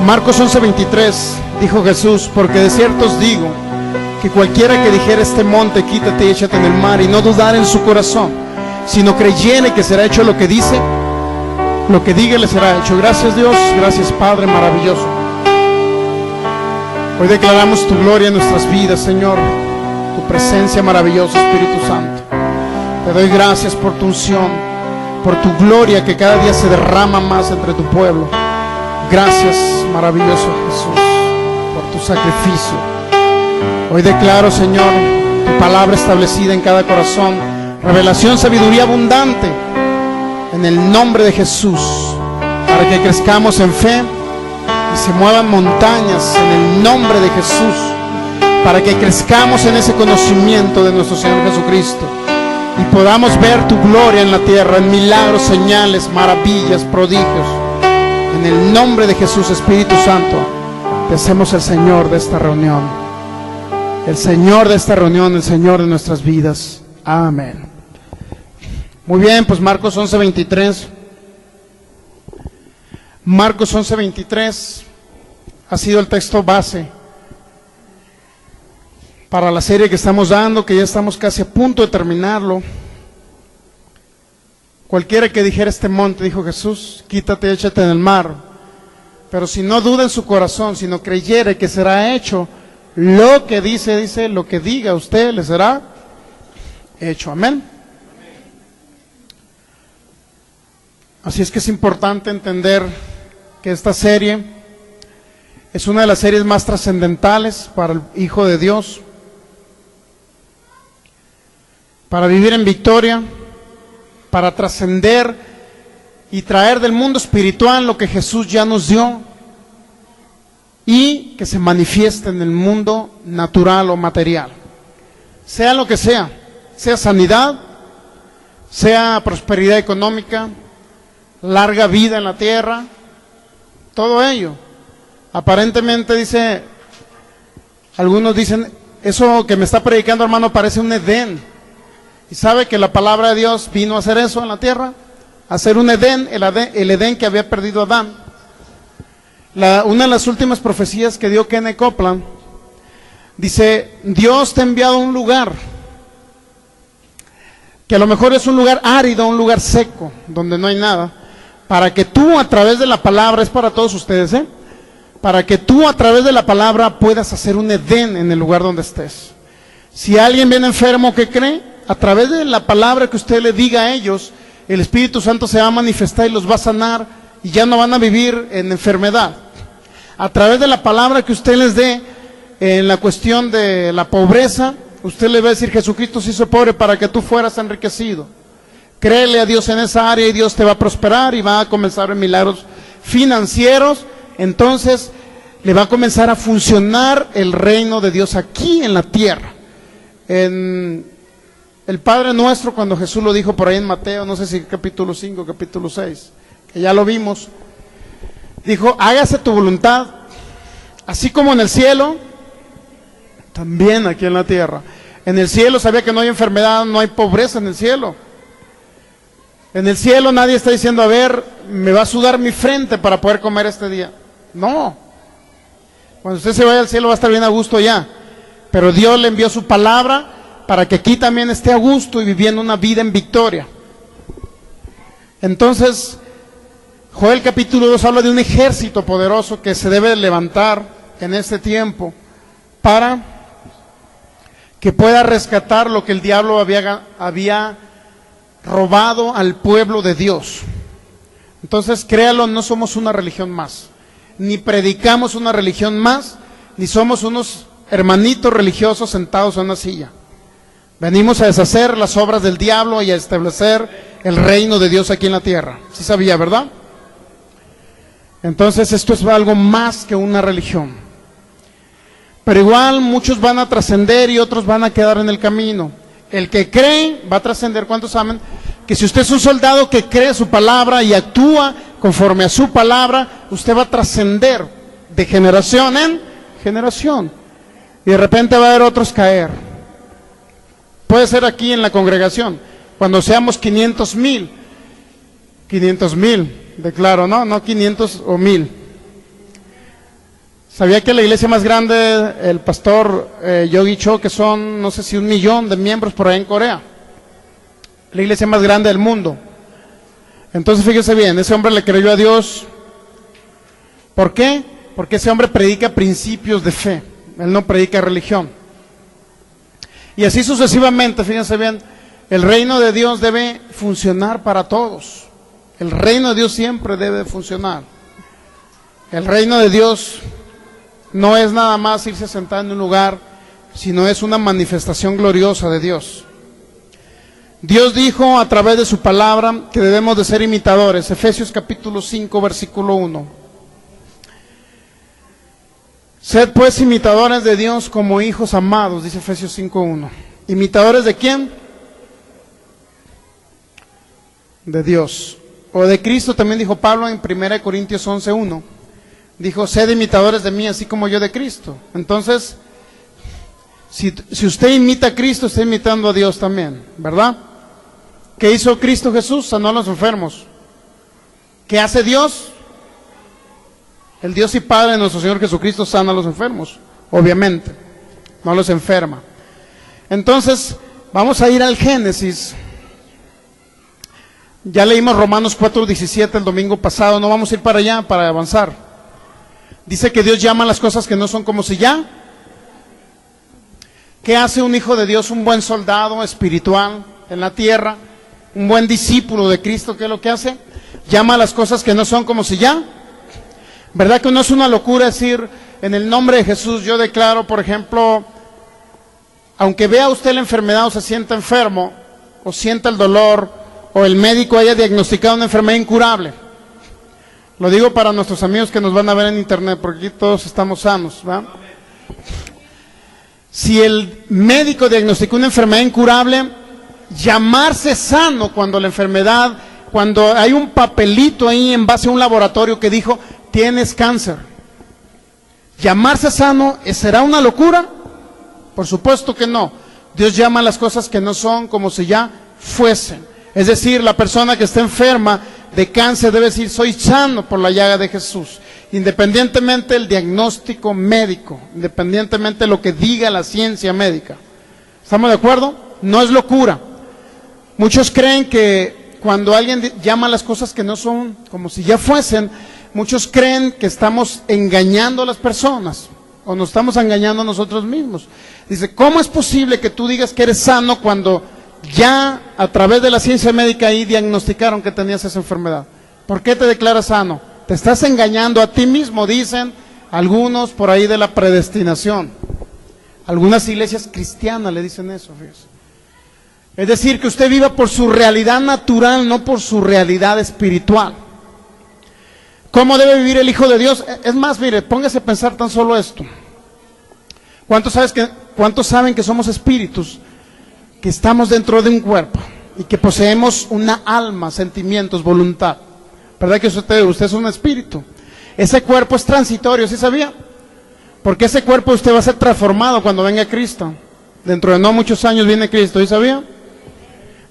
Marcos 11:23 dijo Jesús: porque de cierto os digo que cualquiera que dijera este monte, quítate y échate en el mar, y no dudara en su corazón, sino creyere que será hecho lo que dice, lo que diga le será hecho. Gracias Dios, gracias Padre maravilloso. Hoy declaramos tu gloria en nuestras vidas, Señor, tu presencia maravillosa, Espíritu Santo. Te doy gracias por tu unción, por tu gloria que cada día se derrama más entre tu pueblo. Gracias, maravilloso Jesús, por tu sacrificio. Hoy declaro, Señor, tu palabra establecida en cada corazón, revelación, sabiduría abundante, en el nombre de Jesús, para que crezcamos en fe y se muevan montañas en el nombre de Jesús, para que crezcamos en ese conocimiento de nuestro Señor Jesucristo y podamos ver tu gloria en la tierra, en milagros, señales, maravillas, prodigios. En el nombre de Jesús, Espíritu Santo, te hacemos el Señor de esta reunión. El Señor de esta reunión, el Señor de nuestras vidas. Amén. Muy bien, pues Marcos 11:23. Marcos 11:23 ha sido el texto base para la serie que estamos dando, que ya estamos casi a punto de terminarlo. Cualquiera que dijera este monte, dijo Jesús, quítate, échate en el mar. Pero si no duda en su corazón, sino creyere que será hecho lo que dice, lo que diga usted le será hecho. Amén. Así es que es importante entender que esta serie es una de las series más trascendentales para el Hijo de Dios, para vivir en victoria, para trascender y traer del mundo espiritual lo que Jesús ya nos dio y que se manifieste en el mundo natural o material, sea lo que sea sanidad, sea prosperidad económica, larga vida en la tierra, todo ello. Aparentemente dice, algunos dicen, eso que me está predicando hermano parece un Edén. Y sabe que la palabra de Dios vino a hacer eso en la tierra, a hacer un Edén, el Edén que había perdido Adán. Una de las últimas profecías que dio Kenneth Copeland dice, Dios te ha enviado a un lugar que a lo mejor es un lugar árido, un lugar seco, donde no hay nada, para que tú a través de la palabra, es para todos ustedes, para que tú a través de la palabra puedas hacer un Edén en el lugar donde estés. Si alguien viene enfermo, ¿qué cree? A través de la palabra que usted le diga a ellos, el Espíritu Santo se va a manifestar y los va a sanar y ya no van a vivir en enfermedad. A través de la palabra que usted les dé en la cuestión de la pobreza, usted le va a decir, Jesucristo se hizo pobre para que tú fueras enriquecido. Créele a Dios en esa área y Dios te va a prosperar y va a comenzar en milagros financieros. Entonces le va a comenzar a funcionar el reino de Dios aquí en la tierra. En el Padre Nuestro, cuando Jesús lo dijo por ahí en Mateo, no sé si capítulo 5, capítulo 6, que ya lo vimos, dijo, hágase tu voluntad, así como en el cielo, también aquí en la tierra. En el cielo sabía que no hay enfermedad, no hay pobreza en el cielo. En el cielo nadie está diciendo, a ver, me va a sudar mi frente para poder comer este día. No. Cuando usted se vaya al cielo va a estar bien a gusto ya. Pero Dios le envió su palabra para que aquí también esté a gusto y viviendo una vida en victoria. Entonces, Joel capítulo 2 habla de un ejército poderoso que se debe levantar en este tiempo para que pueda rescatar lo que el diablo había robado al pueblo de Dios. Entonces, créalo, no somos una religión más, ni predicamos una religión más, ni somos unos hermanitos religiosos sentados en una silla. Venimos a deshacer las obras del diablo y a establecer el reino de Dios aquí en la tierra. ¿Sí sabía, verdad? Entonces esto es algo más que una religión. Pero igual muchos van a trascender y otros van a quedar en el camino. El que cree va a trascender. ¿Cuántos saben que si usted es un soldado que cree su palabra y actúa conforme a su palabra, usted va a trascender de generación en generación? Y de repente va a haber otros caer. Puede ser aquí en la congregación, cuando seamos 500,000, declaro, no 500 o 1000. ¿Sabía que la iglesia más grande, el pastor Yogi Cho, que son, no sé si 1 millón de miembros por ahí en Corea? La iglesia más grande del mundo. Entonces fíjese bien, ese hombre le creyó a Dios. ¿Por qué? Porque ese hombre predica principios de fe, él no predica religión. Y así sucesivamente, fíjense bien, el reino de Dios debe funcionar para todos. El reino de Dios siempre debe funcionar. El reino de Dios no es nada más irse sentado en un lugar, sino es una manifestación gloriosa de Dios. Dios dijo a través de su palabra que debemos de ser imitadores. Efesios capítulo 5, versículo 1. Sed pues imitadores de Dios como hijos amados, dice Efesios 5, 1. ¿Imitadores de quién? De Dios. O de Cristo, también dijo Pablo en 1 Corintios 11, 1. Dijo, sed imitadores de mí, así como yo de Cristo. Entonces, si usted imita a Cristo, está imitando a Dios también, ¿verdad? ¿Qué hizo Cristo Jesús? Sanó a los enfermos. ¿Qué hace Dios? El Dios y Padre de nuestro Señor Jesucristo sana a los enfermos, obviamente, no los enferma. Entonces, vamos a ir al Génesis. Ya leímos Romanos 4:17 el domingo pasado, no vamos a ir para allá para avanzar. Dice que Dios llama a las cosas que no son como si ya. ¿Qué hace un hijo de Dios, un buen soldado espiritual en la tierra? Un buen discípulo de Cristo, ¿qué es lo que hace? Llama a las cosas que no son como si ya. ¿Verdad que no es una locura decir, en el nombre de Jesús yo declaro, por ejemplo, aunque vea usted la enfermedad o se sienta enfermo, o sienta el dolor, o el médico haya diagnosticado una enfermedad incurable? Lo digo para nuestros amigos que nos van a ver en internet, porque aquí todos estamos sanos, ¿verdad? Si el médico diagnosticó una enfermedad incurable, llamarse sano cuando la enfermedad, cuando hay un papelito ahí en base a un laboratorio que dijo, tienes cáncer. ¿Llamarse sano será una locura? Por supuesto que no. Dios llama a las cosas que no son como si ya fuesen. Es decir, la persona que está enferma de cáncer debe decir, soy sano por la llaga de Jesús. Independientemente del diagnóstico médico, independientemente de lo que diga la ciencia médica. ¿Estamos de acuerdo? No es locura. Muchos creen que cuando alguien llama a las cosas que no son como si ya fuesen, muchos creen que estamos engañando a las personas o nos estamos engañando a nosotros mismos. Dice, ¿cómo es posible que tú digas que eres sano cuando ya a través de la ciencia médica ahí diagnosticaron que tenías esa enfermedad? ¿Por qué te declaras sano? Te estás engañando a ti mismo, dicen algunos por ahí de la predestinación. Algunas iglesias cristianas le dicen eso, fíjese. Es decir, que usted viva por su realidad natural, no por su realidad espiritual. ¿Cómo debe vivir el Hijo de Dios? Es más, mire, póngase a pensar tan solo esto. ¿Cuántos saben que somos espíritus? Que estamos dentro de un cuerpo y que poseemos una alma, sentimientos, voluntad. ¿Verdad que usted es un espíritu? Ese cuerpo es transitorio, ¿sí sabía? Porque ese cuerpo usted va a ser transformado cuando venga Cristo. Dentro de no muchos años viene Cristo, ¿sí sabía?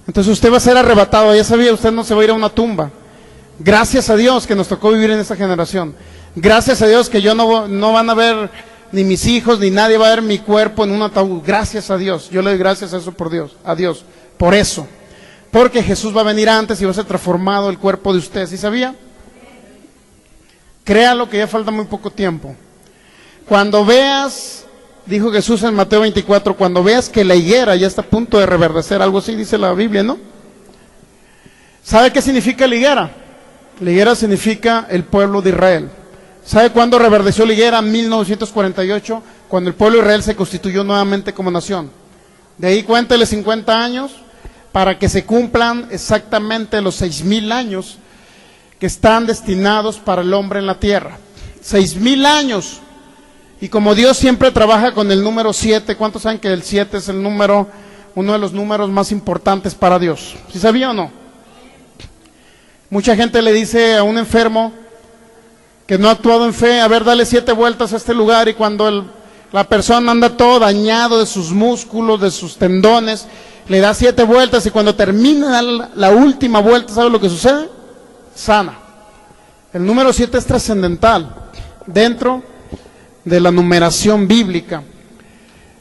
Entonces usted va a ser arrebatado, ya sabía, usted no se va a ir a una tumba. Gracias a Dios que nos tocó vivir en esta generación. Gracias a Dios que yo no van a ver ni mis hijos, ni nadie va a ver mi cuerpo en un ataúd. Gracias a Dios. Yo le doy gracias a eso por Dios, a Dios, por eso. Porque Jesús va a venir antes y va a ser transformado el cuerpo de usted. ¿Sí sabía? Créalo que ya falta muy poco tiempo. Cuando veas, dijo Jesús en Mateo 24, cuando veas que la higuera ya está a punto de reverdecer, algo así dice la Biblia, ¿no? ¿Sabe qué significa la higuera? La higuera significa el pueblo de Israel. ¿Sabe cuándo reverdeció la higuera? 1948, cuando el pueblo de Israel se constituyó nuevamente como nación. De ahí cuéntele 50 años para que se cumplan exactamente los 6,000 años que están destinados para el hombre en la tierra. 6,000 años. Y como Dios siempre trabaja con el número 7, ¿cuántos saben que el 7 es uno de los números más importantes para Dios? ¿Sí sabía o no? Mucha gente le dice a un enfermo que no ha actuado en fe, a ver, dale 7 vueltas a este lugar, y cuando la persona anda todo dañado de sus músculos, de sus tendones, le da 7 vueltas y cuando termina la última vuelta, ¿sabe lo que sucede? Sana. El número 7 es trascendental dentro de la numeración bíblica.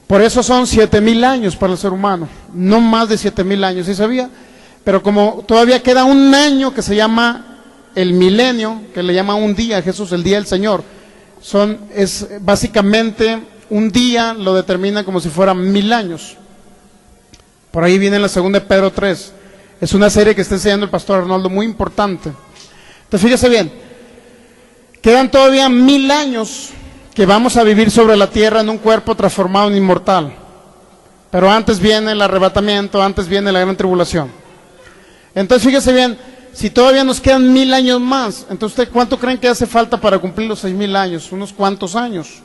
Por eso son 7,000 años para el ser humano, no más de 7,000 años, ¿sí sabía? Pero como todavía queda un año que se llama el milenio, que le llama un día a Jesús, el día del Señor, es básicamente un día, lo determina como si fueran 1000 años. Por ahí viene la segunda de Pedro 3, es una serie que está enseñando el pastor Arnoldo, muy importante. Entonces fíjese bien, quedan todavía 1000 años que vamos a vivir sobre la tierra en un cuerpo transformado en inmortal. Pero antes viene el arrebatamiento, antes viene la gran tribulación. Entonces fíjese bien, si todavía nos quedan 1000 años más, entonces ¿usted cuánto creen que hace falta para cumplir los 6,000 años? Unos cuantos años.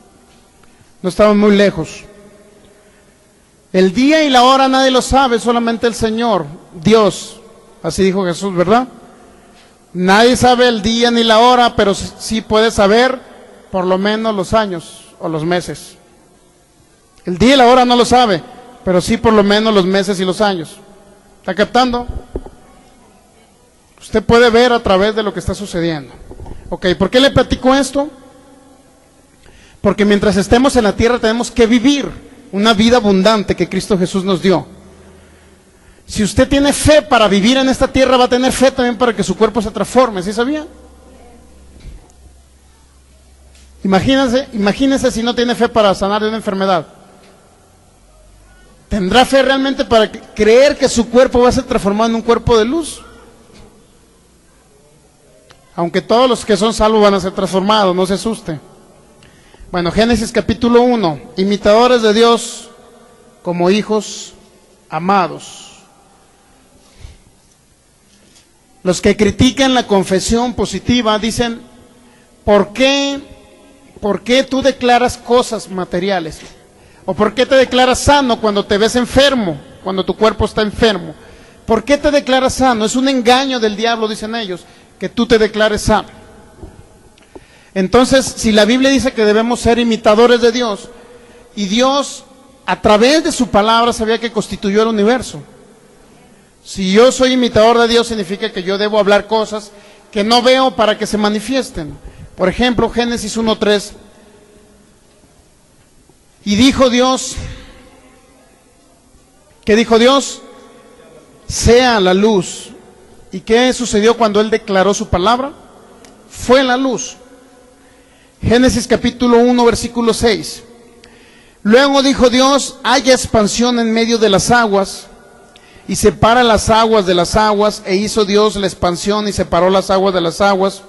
No estamos muy lejos. El día y la hora nadie lo sabe, solamente el Señor, Dios. Así dijo Jesús, ¿verdad? Nadie sabe el día ni la hora, pero sí puede saber por lo menos los años o los meses. El día y la hora no lo sabe, pero sí por lo menos los meses y los años. ¿Está captando? Usted puede ver a través de lo que está sucediendo. Ok, ¿por qué le platico esto? Porque mientras estemos en la tierra tenemos que vivir una vida abundante que Cristo Jesús nos dio. Si usted tiene fe para vivir en esta tierra, va a tener fe también para que su cuerpo se transforme, ¿sí sabía? Imagínese si no tiene fe para sanar de una enfermedad. ¿Tendrá fe realmente para creer que su cuerpo va a ser transformado en un cuerpo de luz? Aunque todos los que son salvos van a ser transformados, no se asuste. Bueno, Génesis capítulo 1, imitadores de Dios como hijos amados. Los que critican la confesión positiva dicen, ¿por qué tú declaras cosas materiales? ¿O por qué te declaras sano cuando te ves enfermo, cuando tu cuerpo está enfermo? ¿Por qué te declaras sano? Es un engaño del diablo, dicen ellos, que tú te declares sano. Entonces, si la Biblia dice que debemos ser imitadores de Dios, y Dios a través de su palabra sabía que constituyó el universo. Si yo soy imitador de Dios, significa que yo debo hablar cosas que no veo para que se manifiesten. Por ejemplo, Génesis 1:3. Y dijo Dios, ¿qué dijo Dios? Sea la luz. ¿Y qué sucedió cuando Él declaró su palabra? Fue la luz. Génesis capítulo 1, versículo 6. Luego dijo Dios, haya expansión en medio de las aguas, y separa las aguas de las aguas, e hizo Dios la expansión y separó las aguas de las aguas,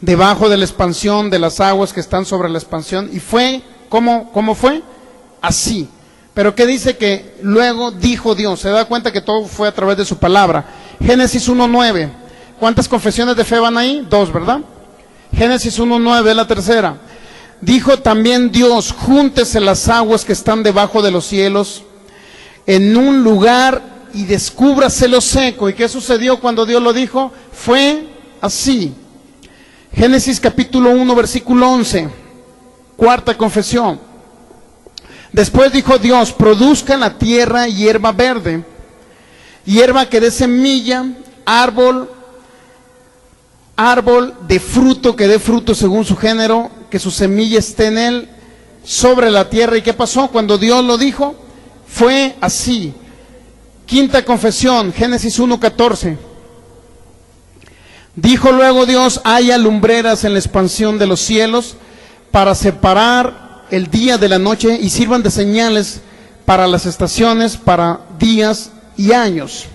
debajo de la expansión de las aguas que están sobre la expansión. Y fue, ¿cómo fue? Así. Pero ¿qué dice que luego dijo Dios? Se da cuenta que todo fue a través de su palabra. Génesis 1:9. ¿Cuántas confesiones de fe van ahí? 2, ¿verdad? Génesis 1:9 es la tercera. Dijo también Dios, júntese las aguas que están debajo de los cielos en un lugar y descúbrase lo seco. ¿Y qué sucedió cuando Dios lo dijo? Fue así. Génesis capítulo 1, versículo 11. Cuarta confesión. Después dijo Dios, produzca en la tierra hierba verde, hierba que dé semilla, árbol de fruto que dé fruto según su género, que su semilla esté en él, sobre la tierra. ¿Y qué pasó? Cuando Dios lo dijo, fue así. Quinta confesión, Génesis 1:14. Dijo luego Dios, haya lumbreras en la expansión de los cielos para separar el día de la noche y sirvan de señales para las estaciones, para días y años.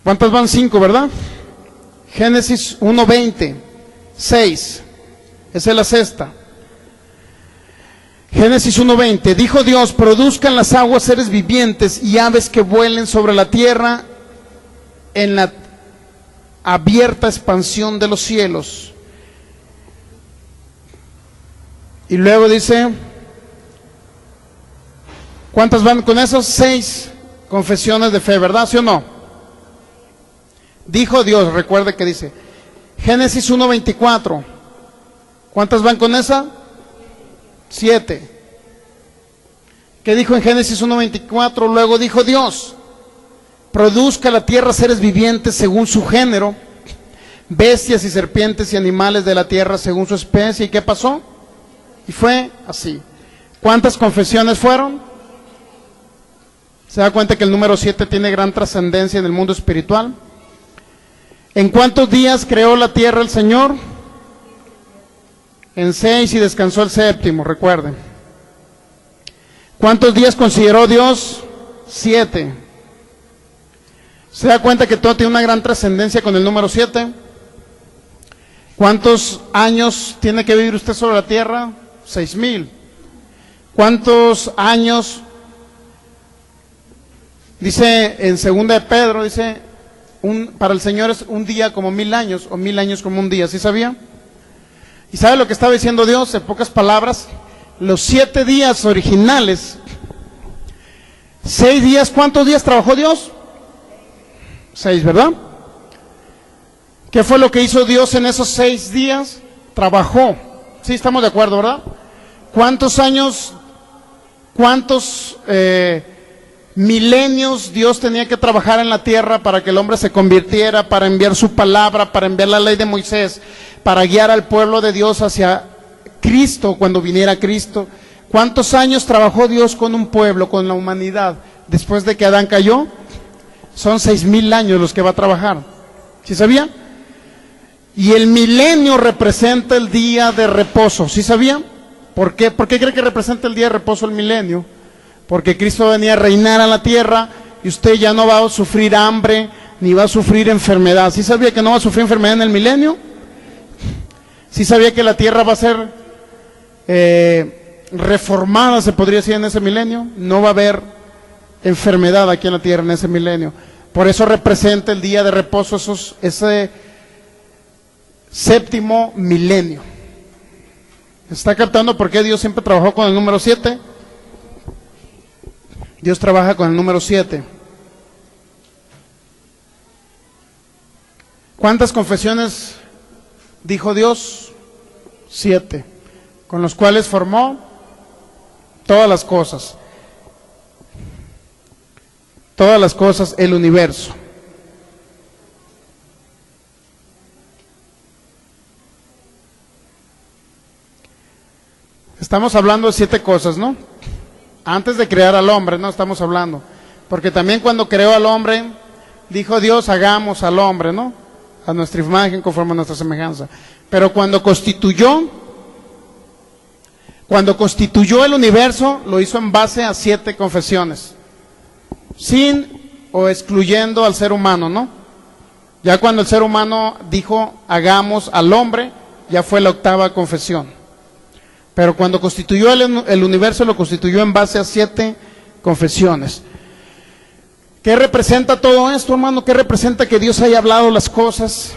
¿Cuántas van? 5, ¿verdad? Génesis 1:20, 6. Esa es la sexta. Génesis 1:20. Dijo Dios, produzcan las aguas seres vivientes y aves que vuelen sobre la tierra en la abierta expansión de los cielos. Y luego dice, ¿cuántas van con esos? 6 confesiones de fe, ¿verdad? ¿Sí o no? Dijo Dios, recuerde que dice, Génesis 1:24. ¿Cuántas van con esa? 7. ¿Qué dijo en Génesis 1:24? Luego dijo Dios, produzca la tierra seres vivientes según su género, bestias y serpientes y animales de la tierra según su especie. ¿Y qué pasó? Y fue así. ¿Cuántas confesiones fueron? ¿Se da cuenta que el número 7 tiene gran trascendencia en el mundo espiritual? ¿En cuántos días creó la tierra el Señor? En 6 y descansó el séptimo, recuerden. ¿Cuántos días consideró Dios? 7. ¿Se da cuenta que todo tiene una gran trascendencia con el número 7? ¿Cuántos años tiene que vivir usted sobre la tierra? 6,000. ¿Cuántos años? Dice en 2 de Pedro, dice, para el Señor es un día como 1,000 años, o 1,000 años como un día, ¿sí sabía? ¿Y sabe lo que estaba diciendo Dios? En pocas palabras, los 7 días originales, 6 días, ¿cuántos días trabajó Dios? 6, ¿verdad? ¿Qué fue lo que hizo Dios en esos 6 días? Trabajó. Sí, estamos de acuerdo, ¿verdad? ¿Cuántos años, cuántos milenios Dios tenía que trabajar en la tierra para que el hombre se convirtiera, para enviar su palabra, para enviar la ley de Moisés, para guiar al pueblo de Dios hacia Cristo cuando viniera Cristo? ¿Cuántos años trabajó Dios con un pueblo, con la humanidad, después de que Adán cayó? Son 6,000 años los que va a trabajar. ¿Sí sabía? Y el milenio representa el día de reposo. ¿Sí sabía? ¿Por qué? ¿Por qué cree que representa el día de reposo el milenio? Porque Cristo venía a reinar a la tierra y usted ya no va a sufrir hambre ni va a sufrir enfermedad. ¿Sí sabía que no va a sufrir enfermedad en el milenio? ¿Sí sabía que la tierra va a ser reformada, se podría decir, en ese milenio? No va a haber enfermedad aquí en la tierra en ese milenio. Por eso representa el día de reposo, ese séptimo milenio. ¿Está captando por qué Dios siempre trabajó con el número 7? Dios trabaja con el número 7. ¿Cuántas confesiones dijo Dios? 7. Con los cuales formó todas las cosas. Todas las cosas, el universo. Estamos hablando de 7 cosas, ¿no? Antes de crear al hombre, no estamos hablando. Porque también cuando creó al hombre, dijo Dios, hagamos al hombre, ¿no? A nuestra imagen, conforme a nuestra semejanza. Pero cuando constituyó el universo, lo hizo en base a 7 confesiones. Sin o excluyendo al ser humano, ¿no? Ya cuando el ser humano dijo, hagamos al hombre, ya fue la 8ª confesión. Pero cuando constituyó el universo, lo constituyó en base a 7 confesiones. ¿Qué representa todo esto, hermano? ¿Qué representa que Dios haya hablado las cosas?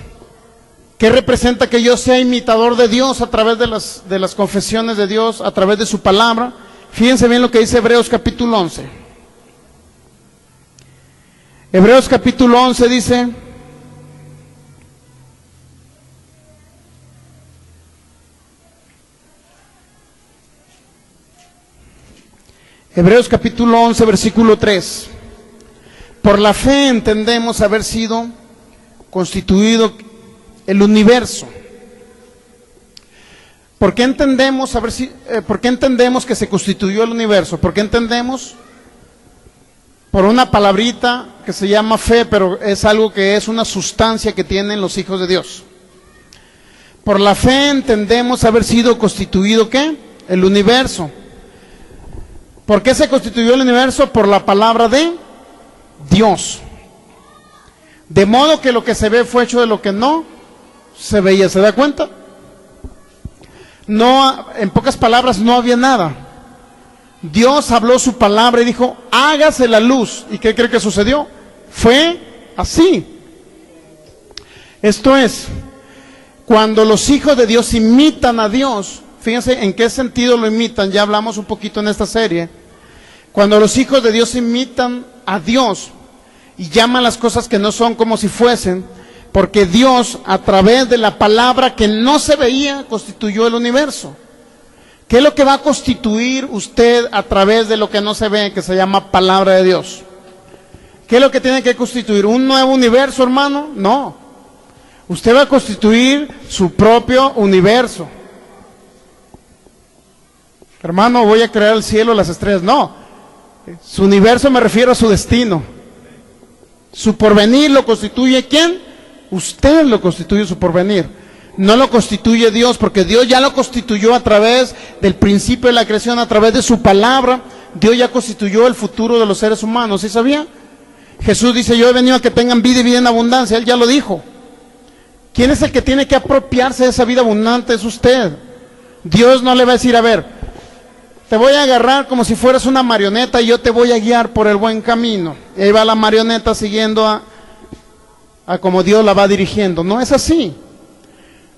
¿Qué representa que yo sea imitador de Dios a través de las confesiones de Dios, a través de su palabra? Fíjense bien lo que dice Hebreos capítulo 11. Hebreos capítulo 11 dice... Hebreos capítulo 11, versículo 3. Por la fe entendemos haber sido constituido el universo. ¿Por qué entendemos que se constituyó el universo? ¿Por qué entendemos? Por una palabrita que se llama fe, pero es algo que es una sustancia que tienen los hijos de Dios. Por la fe entendemos haber sido constituido, ¿qué? El universo. ¿Por qué se constituyó el universo? Por la palabra de Dios. De modo que lo que se ve fue hecho de lo que no se veía. ¿Se da cuenta? No, en pocas palabras, no había nada. Dios habló su palabra y dijo, hágase la luz. ¿Y qué cree que sucedió? Fue así. Esto es, cuando los hijos de Dios imitan a Dios, fíjense en qué sentido lo imitan, ya hablamos un poquito en esta serie. Cuando los hijos de Dios imitan a Dios y llaman las cosas que no son como si fuesen, porque Dios, a través de la palabra que no se veía, constituyó el universo. ¿Qué es lo que va a constituir usted a través de lo que no se ve, que se llama palabra de Dios? ¿Qué es lo que tiene que constituir? ¿Un nuevo universo, hermano? No. Usted va a constituir su propio universo. Hermano, voy a crear el cielo, las estrellas. No, su universo me refiero a su destino. Su porvenir lo constituye ¿quién? Usted lo constituye su porvenir. No lo constituye Dios, porque Dios ya lo constituyó a través del principio de la creación, a través de su palabra. Dios ya constituyó el futuro de los seres humanos, ¿sí sabía? Jesús dice, yo he venido a que tengan vida y vida en abundancia. Él ya lo dijo. ¿Quién es el que tiene que apropiarse de esa vida abundante? Es usted. Dios no le va a decir, a ver, te voy a agarrar como si fueras una marioneta y yo te voy a guiar por el buen camino. Y ahí va la marioneta siguiendo a como Dios la va dirigiendo. No es así.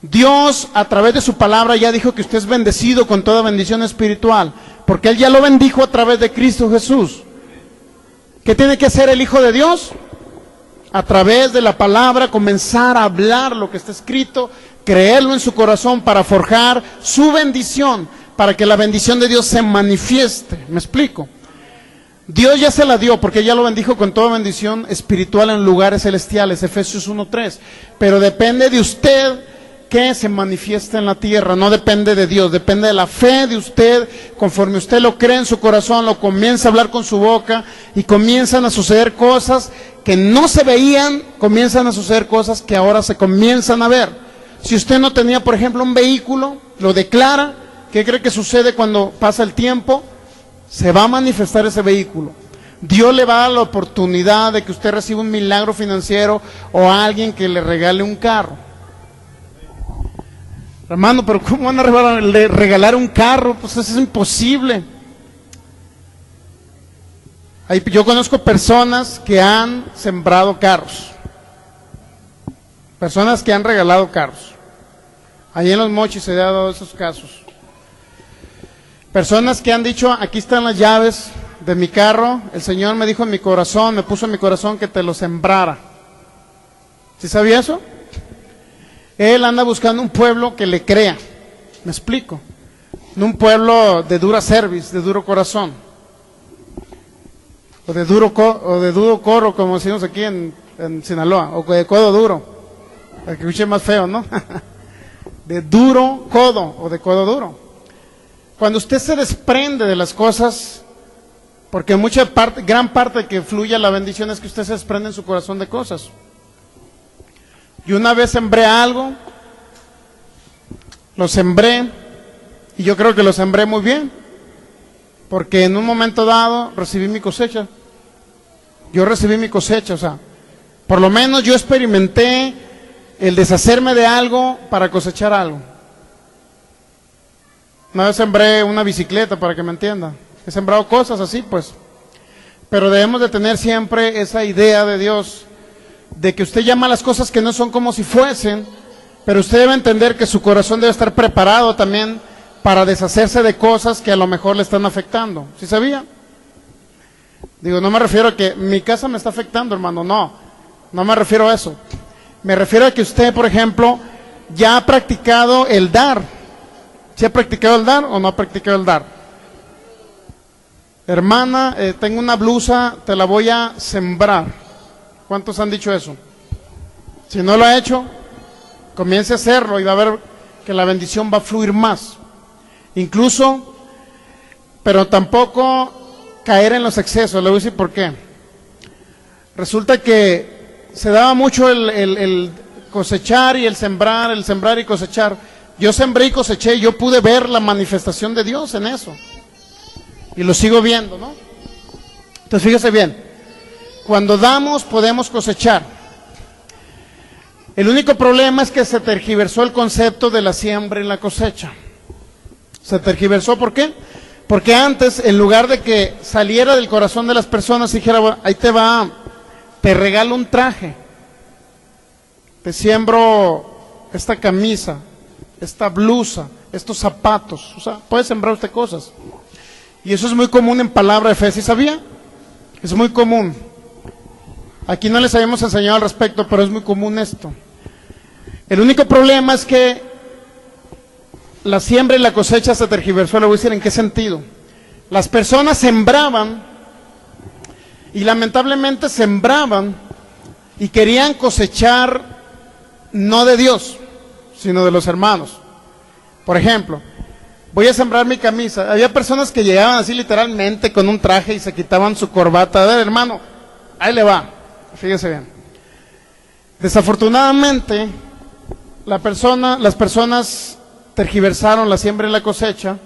Dios a través de su palabra ya dijo que usted es bendecido con toda bendición espiritual, porque Él ya lo bendijo a través de Cristo Jesús. ¿Qué tiene que hacer el Hijo de Dios? A través de la palabra comenzar a hablar lo que está escrito, creerlo en su corazón para forjar su bendición, para que la bendición de Dios se manifieste. ¿Me explico? Dios ya se la dio porque ya lo bendijo con toda bendición espiritual en lugares celestiales, Efesios 1:3. Pero depende de usted que se manifieste en la tierra, no depende de Dios, depende de la fe de usted. Conforme usted lo cree en su corazón, lo comienza a hablar con su boca y comienzan a suceder cosas que no se veían, comienzan a suceder cosas que ahora se comienzan a ver. Si usted no tenía, por ejemplo, un vehículo, lo declara, ¿qué cree que sucede cuando pasa el tiempo? Se va a manifestar ese vehículo. Dios le va a dar la oportunidad de que usted reciba un milagro financiero o a alguien que le regale un carro. Hermano, pero ¿cómo van a regalar un carro? Pues eso es imposible. Yo conozco personas que han sembrado carros. Personas que han regalado carros. Ahí en Los Mochis se han dado esos casos. Personas que han dicho, aquí están las llaves de mi carro, el Señor me dijo en mi corazón, me puso en mi corazón que te lo sembrara. ¿Sí sabía eso? Él anda buscando un pueblo que le crea. ¿Me explico? No un pueblo de dura service, de duro corazón. O de duro coro, como decimos aquí en Sinaloa. O de codo duro. Para que escuche más feo, ¿no? De duro codo o de codo duro. Cuando usted se desprende de las cosas, porque gran parte de que fluya la bendición es que usted se desprende en su corazón de cosas. Y una vez sembré algo, lo sembré, y yo creo que lo sembré muy bien, porque en un momento dado recibí mi cosecha. Yo recibí mi cosecha, o sea, por lo menos yo experimenté el deshacerme de algo para cosechar algo. Una vez sembré una bicicleta, para que me entienda. He sembrado cosas así, pues. Pero debemos de tener siempre esa idea de Dios, de que usted llama a las cosas que no son como si fuesen, pero usted debe entender que su corazón debe estar preparado también para deshacerse de cosas que a lo mejor le están afectando. ¿Sí sabía? Digo, no me refiero a que mi casa me está afectando, hermano, no me refiero a eso. Me refiero a que usted, por ejemplo, ya ha practicado el dar. ¿Sí ha practicado el dar o no ha practicado el dar? Hermana, tengo una blusa, te la voy a sembrar. ¿Cuántos han dicho eso? Si no lo ha hecho, comience a hacerlo y va a ver que la bendición va a fluir más. Incluso, pero tampoco caer en los excesos. Le voy a decir por qué. Resulta que se daba mucho el cosechar y el sembrar y cosechar. Yo sembré y coseché, yo pude ver la manifestación de Dios en eso. Y lo sigo viendo, ¿no? Entonces fíjese bien. Cuando damos podemos cosechar. El único problema es que se tergiversó el concepto de la siembra y la cosecha. Se tergiversó, ¿por qué? Porque antes, en lugar de que saliera del corazón de las personas y dijera, bueno, ahí te va, te regalo un traje, te siembro esta camisa, esta blusa, estos zapatos, o sea, puede sembrar usted cosas. Y eso es muy común en palabra de fe, ¿sí sabía? Es muy común. Aquí no les habíamos enseñado al respecto, pero es muy común esto. El único problema es que la siembra y la cosecha se tergiversó. Le voy a decir en qué sentido. Las personas sembraban y lamentablemente sembraban y querían cosechar no de Dios, sino de los hermanos. Por ejemplo, voy a sembrar mi camisa. Había personas que llegaban así literalmente con un traje y se quitaban su corbata. A ver, hermano, ahí le va, fíjese bien. Desafortunadamente, las personas tergiversaron la siembra y la cosecha,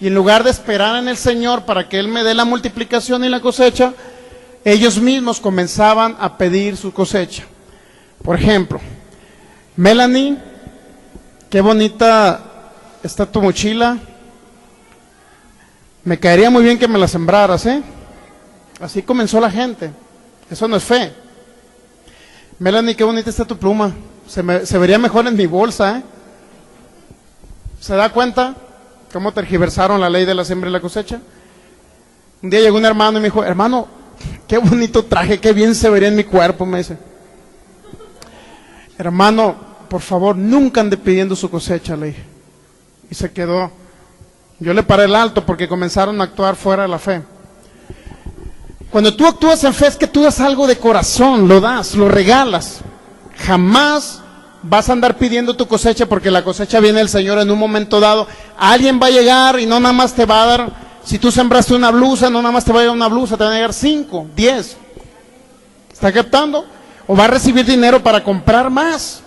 y en lugar de esperar en el Señor para que Él me dé la multiplicación y la cosecha, ellos mismos comenzaban a pedir su cosecha. Por ejemplo, Melanie, qué bonita está tu mochila, me caería muy bien que me la sembraras, ¿eh? Así comenzó la gente. Eso no es fe. Melanie, qué bonita está tu pluma, se vería mejor en mi bolsa, ¿eh? ¿Se da cuenta cómo tergiversaron la ley de la siembra y la cosecha? Un día llegó un hermano y me dijo, hermano, qué bonito traje, qué bien se vería en mi cuerpo, me dice. Hermano, por favor, nunca ande pidiendo su cosecha, le dije. Y se quedó. Yo le paré el alto porque comenzaron a actuar fuera de la fe. Cuando tú actúas en fe es que tú das algo de corazón, lo das, lo regalas. Jamás vas a andar pidiendo tu cosecha, porque la cosecha viene del Señor en un momento dado. Alguien va a llegar y no nada más te va a dar, si tú sembraste una blusa, no nada más te va a llegar una blusa, te van a llegar 5, 10. ¿Está captando? O va a recibir dinero para comprar más.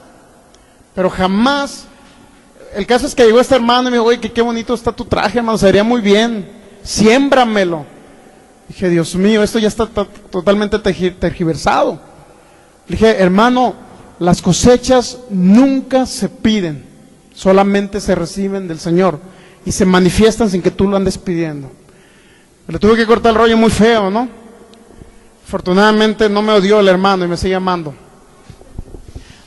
Pero jamás. El caso es que llegó este hermano y me dijo, oye, qué bonito está tu traje, hermano, se vería muy bien, siémbramelo. Dije, Dios mío, esto ya está totalmente tergiversado. Le dije, hermano, las cosechas nunca se piden, solamente se reciben del Señor y se manifiestan sin que tú lo andes pidiendo. Le tuve que cortar el rollo muy feo, ¿no? Afortunadamente no me odió el hermano y me sigue amando.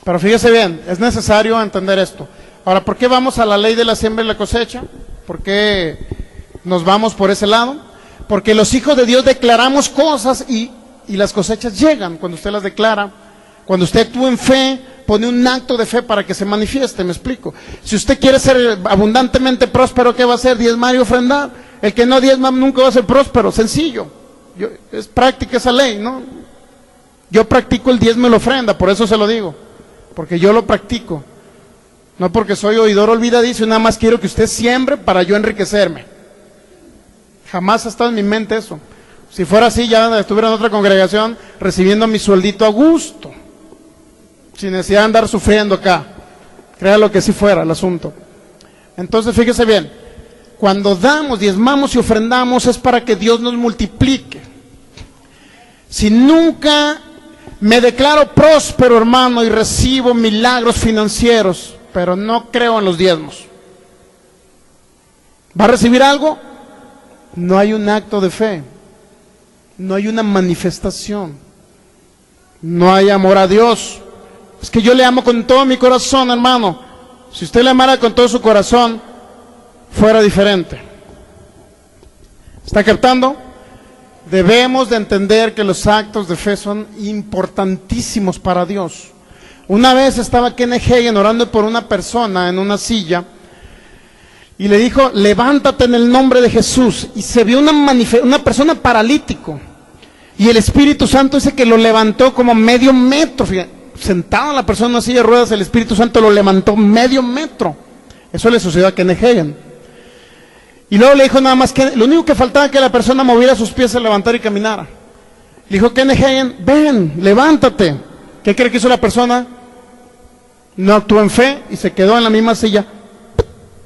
Pero fíjese bien, es necesario entender esto. Ahora, ¿por qué vamos a la ley de la siembra y la cosecha? ¿Por qué nos vamos por ese lado? Porque los hijos de Dios declaramos cosas y las cosechas llegan cuando usted las declara. Cuando usted actúa en fe, pone un acto de fe para que se manifieste, me explico. Si usted quiere ser abundantemente próspero, ¿qué va a hacer? Diezmar y ofrendar. El que no diezma nunca va a ser próspero, sencillo. Es práctica esa ley, ¿no? Yo practico el diezmo y la ofrenda, por eso se lo digo. Porque yo lo practico. No porque soy oidor olvidadizo y nada más quiero que usted siembre para yo enriquecerme. Jamás ha estado en mi mente eso. Si fuera así, ya estuviera en otra congregación recibiendo mi sueldito a gusto, sin necesidad de andar sufriendo acá. Créalo que sí fuera el asunto. Entonces, fíjese bien, cuando damos, diezmamos y ofrendamos es para que Dios nos multiplique. Si nunca me declaro próspero, hermano, y recibo milagros financieros, pero no creo en los diezmos, ¿va a recibir algo? No hay un acto de fe, no hay una manifestación, no hay amor a Dios. Es que yo le amo con todo mi corazón, hermano. Si usted le amara con todo su corazón, fuera diferente. ¿Está captando? Debemos de entender que los actos de fe son importantísimos para Dios. Una vez estaba Kenneth Hagin orando por una persona en una silla y le dijo, levántate en el nombre de Jesús. Y se vio una persona paralítico y el Espíritu Santo dice que lo levantó como medio metro. Fíjate, sentado la persona en una silla de ruedas, el Espíritu Santo lo levantó medio metro. Eso le sucedió a Kenneth Hagin. Y luego le dijo nada más que lo único que faltaba que la persona moviera sus pies, se levantara y caminara. Le dijo Kenneth Hagin, ven, levántate. ¿Qué cree que hizo la persona? No actuó en fe y se quedó en la misma silla.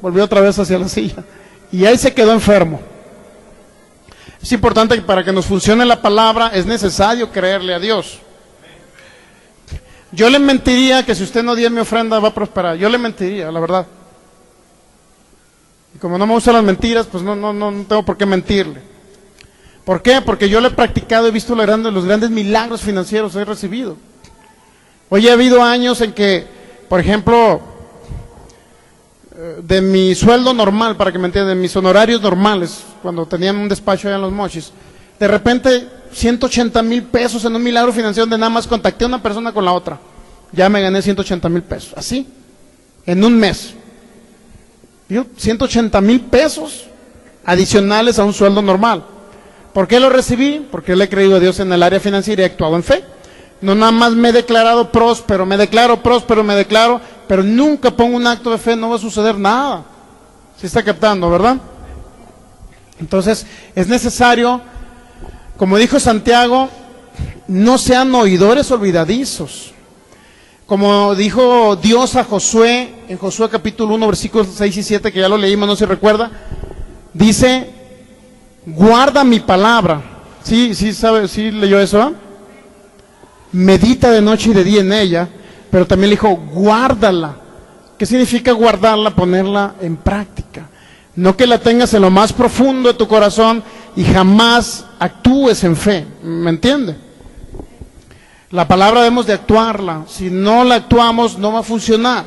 Volvió otra vez hacia la silla y ahí se quedó enfermo. Es importante que para que nos funcione la palabra es necesario creerle a Dios. Yo le mentiría que si usted no diezma mi ofrenda va a prosperar. Yo le mentiría, la verdad. Y como no me gustan las mentiras, pues no tengo por qué mentirle. ¿Por qué? Porque yo lo he practicado, he visto los grandes milagros financieros que he recibido. Hoy ha habido años en que, por ejemplo, de mi sueldo normal, para que me entiendan, de mis honorarios normales, cuando tenían un despacho allá en Los Mochis, de repente 180,000 pesos en un milagro financiero donde nada más contacté a una persona con la otra. Ya me gané 180,000 pesos, así, en un mes. ¿Vio? 180,000 pesos adicionales a un sueldo normal. ¿Por qué lo recibí? Porque le he creído a Dios en el área financiera y he actuado en fe. No nada más me he declarado próspero, me declaro próspero, me declaro, pero nunca pongo un acto de fe, no va a suceder nada. ¿Sí está captando, verdad? Entonces, es necesario, como dijo Santiago, no sean oidores olvidadizos. Como dijo Dios a Josué, en Josué capítulo 1, versículos 6 y 7, que ya lo leímos, no se recuerda, dice, guarda mi palabra. ¿Sí sabe, sí leyó eso? ¿Eh? Medita de noche y de día en ella, pero también le dijo, guárdala. ¿Qué significa guardarla? Ponerla en práctica. No que la tengas en lo más profundo de tu corazón y jamás actúes en fe. ¿Me entiende? La palabra debemos de actuarla. Si no la actuamos, no va a funcionar.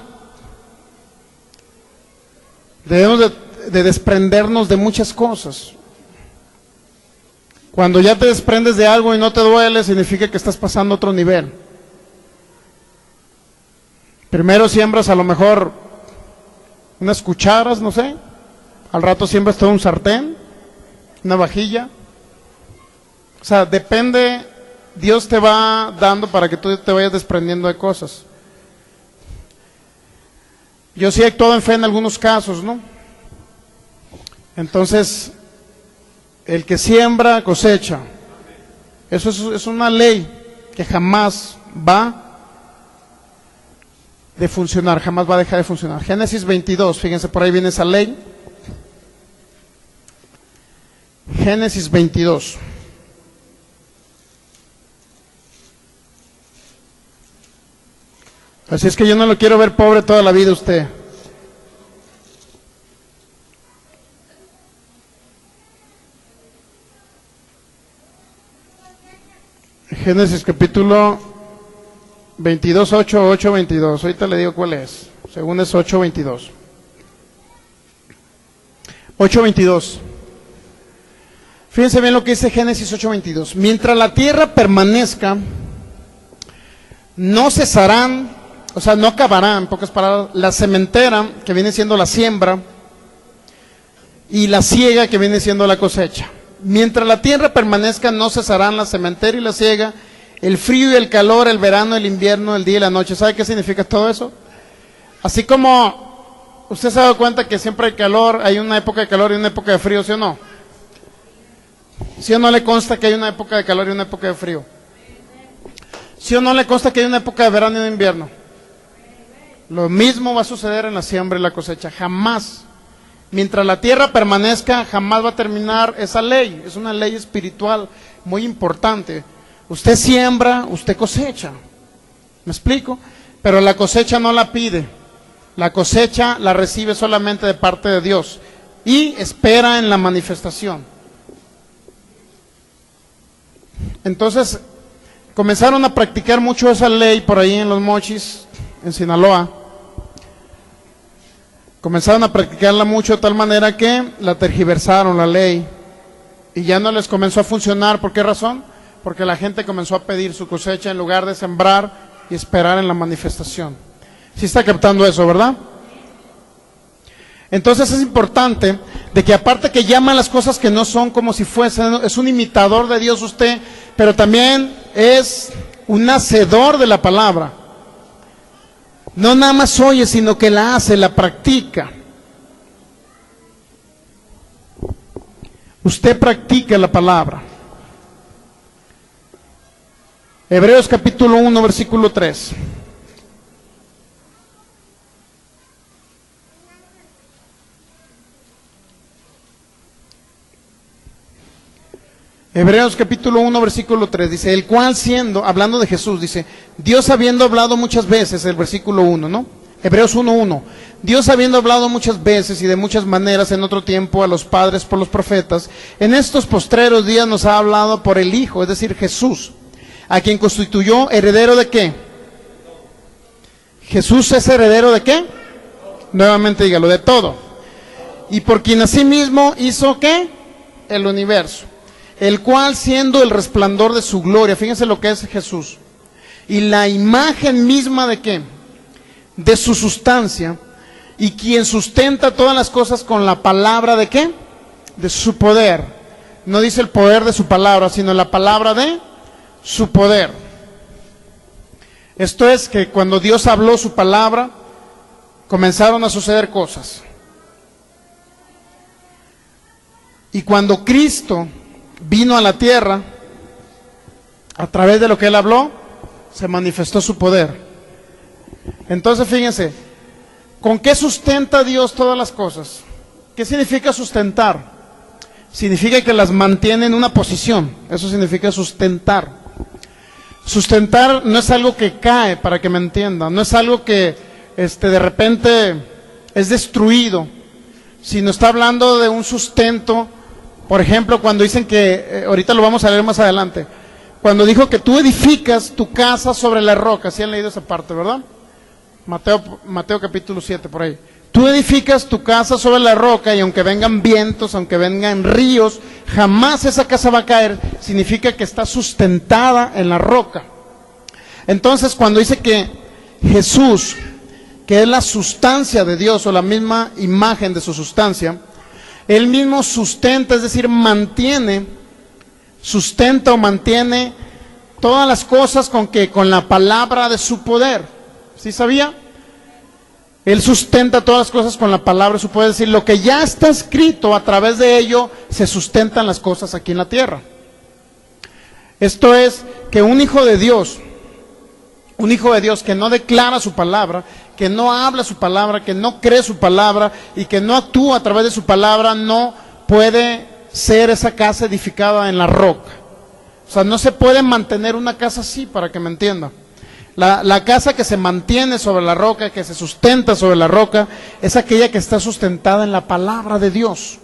Debemos de desprendernos de muchas cosas. Cuando ya te desprendes de algo y no te duele, significa que estás pasando a otro nivel. Primero siembras a lo mejor unas cucharas, no sé. Al rato siembras todo un sartén, una vajilla. O sea, depende, Dios te va dando para que tú te vayas desprendiendo de cosas. Yo sí he actuado en fe en algunos casos, ¿no? Entonces, el que siembra, cosecha. Eso es una ley que jamás va de funcionar, jamás va a dejar de funcionar. Génesis 22, fíjense, por ahí viene esa ley. Génesis 22. Así es que yo no lo quiero ver pobre toda la vida usted. Génesis capítulo 22, 8, 22. Ahorita le digo cuál es. Según es 8, 22. 8, 22. Fíjense bien lo que dice Génesis 8, 22. Mientras la tierra permanezca, no cesarán, o sea, no acabarán, en pocas palabras, la sementera, que viene siendo la siembra, y la siega, que viene siendo la cosecha. Mientras la tierra permanezca, no cesarán la sementera y la siega, el frío y el calor, el verano, el invierno, el día y la noche. ¿Sabe qué significa todo eso? Así como usted se ha dado cuenta que siempre hay calor, hay una época de calor y una época de frío, ¿sí o no? ¿Sí o no le consta que hay una época de calor y una época de frío? ¿Sí o no le consta que hay una época de verano y de invierno? Lo mismo va a suceder en la siembra y la cosecha. Jamás. Mientras la tierra permanezca, jamás va a terminar esa ley. Es una ley espiritual muy importante. Usted siembra, usted cosecha. ¿Me explico? Pero la cosecha no la pide. La cosecha la recibe solamente de parte de Dios. Y espera en la manifestación. Entonces, comenzaron a practicar mucho esa ley por ahí en Los Mochis, en Sinaloa. Comenzaron a practicarla mucho de tal manera que la tergiversaron la ley y ya no les comenzó a funcionar. ¿Por qué razón? Porque la gente comenzó a pedir su cosecha en lugar de sembrar y esperar en la manifestación. ¿Sí está captando eso, verdad? Entonces es importante de que aparte que llama las cosas que no son como si fuesen, es un imitador de Dios usted, pero también es un hacedor de la palabra. No nada más oye, sino que la hace, la practica. Usted practica la palabra. Hebreos capítulo 1, versículo 3. Hebreos capítulo 1, versículo 3, dice, el cual siendo, hablando de Jesús, dice, Dios habiendo hablado muchas veces, el versículo 1, ¿no? Hebreos 1, 1, Dios habiendo hablado muchas veces y de muchas maneras en otro tiempo a los padres por los profetas, en estos postreros días nos ha hablado por el Hijo, es decir, Jesús, a quien constituyó heredero de ¿qué? Jesús es heredero de ¿qué? Nuevamente dígalo, de todo. Y por quien asimismo hizo ¿qué? El universo. El cual siendo el resplandor de su gloria, fíjense lo que es Jesús, y la imagen misma de ¿qué? De su sustancia, y quien sustenta todas las cosas con la palabra de ¿qué? De su poder. No dice el poder de su palabra, sino la palabra de su poder. Esto es que cuando Dios habló su palabra, comenzaron a suceder cosas. Y cuando Cristo vino a la tierra, a través de lo que Él habló, se manifestó su poder. Entonces fíjense, ¿con qué sustenta Dios todas las cosas? ¿Qué significa sustentar? Significa que las mantiene en una posición. Eso significa sustentar. Sustentar no es algo que cae, para que me entiendan. No es algo que de repente es destruido, sino está hablando de un sustento. Por ejemplo, cuando dicen que, ahorita lo vamos a leer más adelante, cuando dijo que tú edificas tu casa sobre la roca. ¿Sí han leído esa parte, verdad? Mateo capítulo 7, por ahí. Tú edificas tu casa sobre la roca y aunque vengan vientos, aunque vengan ríos, jamás esa casa va a caer. Significa que está sustentada en la roca. Entonces, cuando dice que Jesús, que es la sustancia de Dios o la misma imagen de su sustancia, Él mismo sustenta, es decir, sustenta o mantiene todas las cosas con la palabra de su poder. ¿Sí sabía? Él sustenta todas las cosas con la palabra de su poder, es decir, lo que ya está escrito, a través de ello se sustentan las cosas aquí en la tierra. Esto es que un hijo de Dios que no declara su palabra, que no habla su palabra, que no cree su palabra y que no actúa a través de su palabra, no puede ser esa casa edificada en la roca. O sea, no se puede mantener una casa así, para que me entienda. La casa que se mantiene sobre la roca, que se sustenta sobre la roca, es aquella que está sustentada en la palabra de Dios.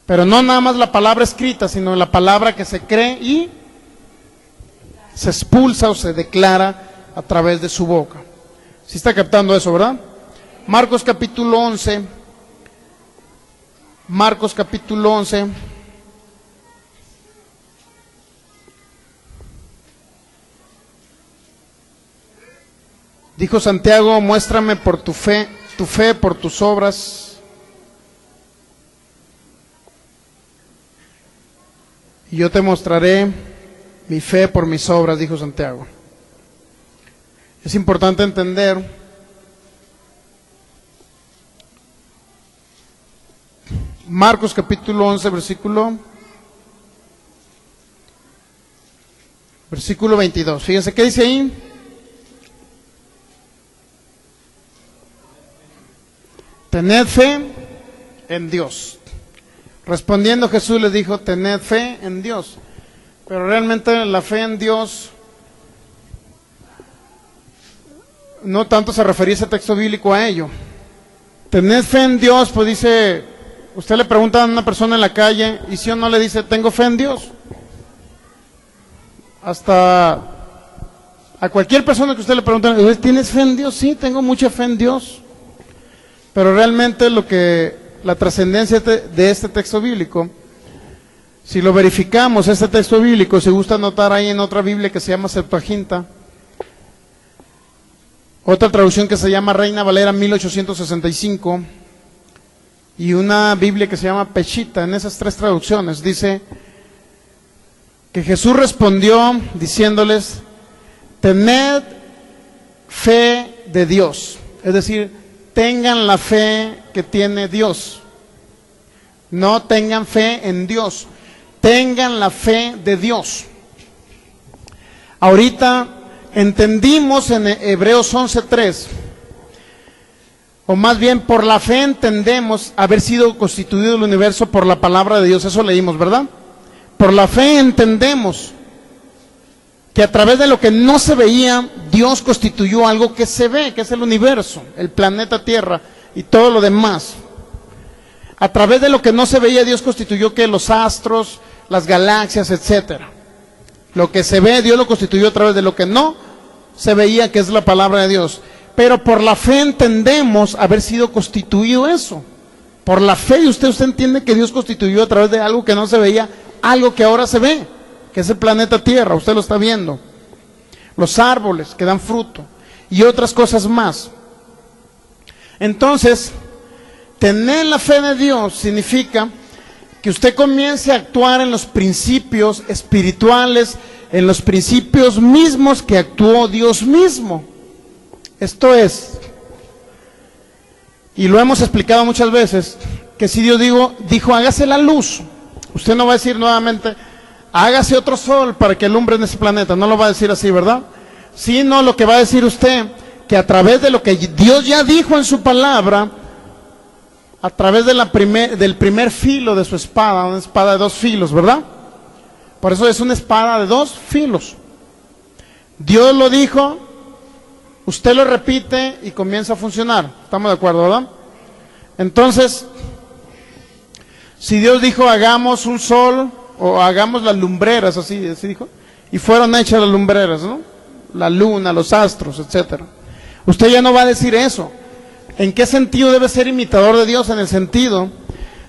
Pero no nada más la palabra escrita, sino la palabra que se cree y se expulsa o se declara a través de su boca. ¿Sí está captando eso, verdad? Marcos capítulo 11. Marcos capítulo 11. Dijo Santiago, muéstrame por tu fe por tus obras, y yo te mostraré mi fe por mis obras, dijo Santiago. Es importante entender Marcos capítulo 11, versículo 22. Fíjense, ¿qué dice ahí? Tened fe en Dios. Respondiendo Jesús les dijo, tened fe en Dios. Pero realmente la fe en Dios no tanto se refería ese texto bíblico a ello. Tened fe en Dios, pues dice, usted le pregunta a una persona en la calle y si o no le dice, tengo fe en Dios. Hasta a cualquier persona que usted le pregunte, ¿tienes fe en Dios? Sí, tengo mucha fe en Dios. Pero realmente la trascendencia de este texto bíblico, si lo verificamos, este texto bíblico, si gusta notar ahí en otra Biblia que se llama Septuaginta, otra traducción que se llama Reina Valera 1865, y una Biblia que se llama Peshitta, en esas tres traducciones, dice que Jesús respondió diciéndoles, tened fe de Dios, es decir, tengan la fe que tiene Dios. No tengan fe en Dios, tengan la fe de Dios. Ahorita entendimos en Hebreos 11:3, o más bien por la fe entendemos haber sido constituido el universo por la palabra de Dios. Eso leímos, ¿verdad? Por la fe entendemos que a través de lo que no se veía, Dios constituyó algo que se ve, que es el universo, el planeta Tierra y todo lo demás. A través de lo que no se veía, Dios constituyó que los astros, las galaxias, etcétera. Lo que se ve, Dios lo constituyó a través de lo que no se veía, que es la palabra de Dios. Pero por la fe entendemos haber sido constituido eso. Por la fe usted entiende que Dios constituyó a través de algo que no se veía, algo que ahora se ve, que es el planeta Tierra, usted lo está viendo. Los árboles que dan fruto y otras cosas más. Entonces, tener la fe de Dios significa que usted comience a actuar en los principios espirituales, en los principios mismos que actuó Dios mismo. Esto es, y lo hemos explicado muchas veces, que si Dios dijo hágase la luz, usted no va a decir nuevamente hágase otro sol para que alumbre en ese planeta, no lo va a decir así, ¿verdad? Sino lo que va a decir usted, que a través de lo que Dios ya dijo en su palabra, a través de del primer filo de su espada, una espada de 2 filos, ¿verdad? Por eso es una espada de 2 filos. Dios lo dijo, usted lo repite y comienza a funcionar. ¿Estamos de acuerdo, verdad? Entonces, si Dios dijo hagamos un sol, o hagamos las lumbreras, así dijo, y fueron hechas las lumbreras, ¿no? La luna, los astros, etcétera. Usted ya no va a decir eso. ¿En qué sentido debe ser imitador de Dios? En el sentido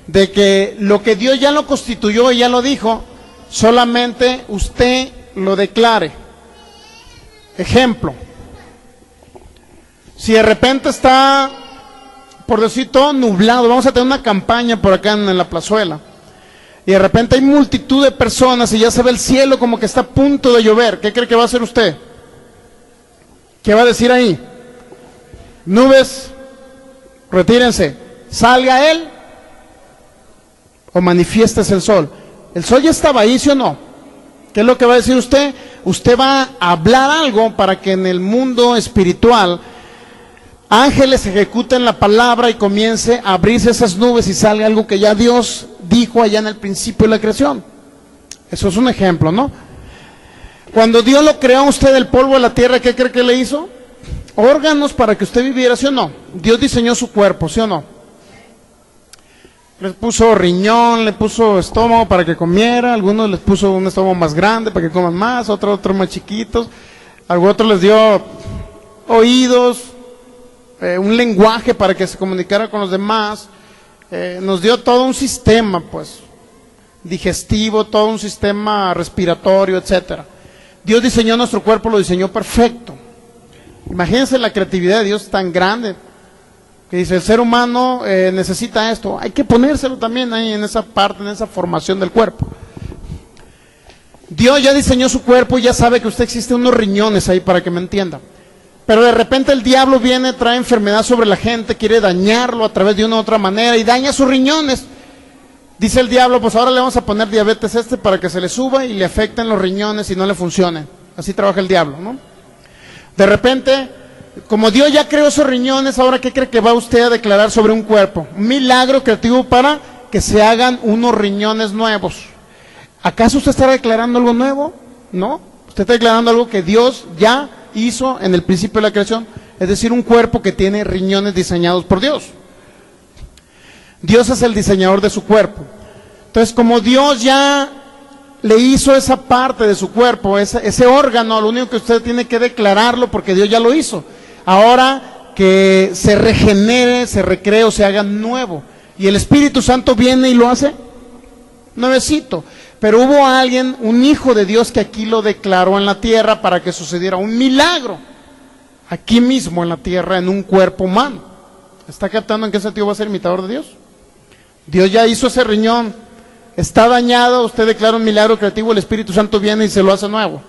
de que lo que Dios ya lo constituyó y ya lo dijo, solamente usted lo declare. Ejemplo, si de repente está, por decir, todo nublado, vamos a tener una campaña por acá en la plazuela, y de repente hay multitud de personas y ya se ve el cielo como que está a punto de llover, ¿qué cree que va a hacer usted? ¿Qué va a decir ahí? Nubes, retírense, salga él o manifiéstese el sol. El sol ya estaba ahí, ¿sí o no? ¿Qué es lo que va a decir usted? Usted va a hablar algo para que en el mundo espiritual ángeles ejecuten la palabra y comience a abrirse esas nubes y salga algo que ya Dios dijo allá en el principio de la creación. Eso es un ejemplo, ¿no? Cuando Dios lo creó a usted del polvo de la tierra, ¿qué cree que le hizo? Órganos para que usted viviera, ¿sí o no? Dios diseñó su cuerpo, ¿sí o no? Les puso riñón, le puso estómago para que comiera, algunos les puso un estómago más grande para que coman más, otros más chiquitos, a otros les dio oídos, un lenguaje para que se comunicara con los demás, nos dio todo un sistema, pues, digestivo, todo un sistema respiratorio, etcétera. Dios diseñó nuestro cuerpo, lo diseñó perfecto. Imagínense la creatividad de Dios tan grande, que dice, el ser humano necesita esto, hay que ponérselo también ahí en esa parte, en esa formación del cuerpo. Dios ya diseñó su cuerpo y ya sabe que usted existe unos riñones ahí, para que me entienda. Pero de repente el diablo viene, trae enfermedad sobre la gente, quiere dañarlo a través de una u otra manera y daña sus riñones. Dice el diablo, pues ahora le vamos a poner diabetes para que se le suba y le afecten los riñones y no le funcione. Así trabaja el diablo, ¿no? De repente, como Dios ya creó esos riñones, ahora ¿qué cree que va usted a declarar sobre un cuerpo? Un milagro creativo para que se hagan unos riñones nuevos. ¿Acaso usted está declarando algo nuevo? No, usted está declarando algo que Dios ya hizo en el principio de la creación, es decir, un cuerpo que tiene riñones diseñados por Dios. Dios es el diseñador de su cuerpo. Entonces, como Dios ya le hizo esa parte de su cuerpo, ese órgano, lo único que usted tiene que declararlo porque Dios ya lo hizo. Ahora que se regenere, se recree o se haga nuevo. Y el Espíritu Santo viene y lo hace nuevecito. Pero hubo alguien, un hijo de Dios, que aquí lo declaró en la tierra para que sucediera un milagro. Aquí mismo en la tierra, en un cuerpo humano. ¿Está captando en qué sentido va a ser imitador de Dios? Dios ya hizo ese riñón. Está dañado, usted declara un milagro creativo, el Espíritu Santo viene y se lo hace nuevo.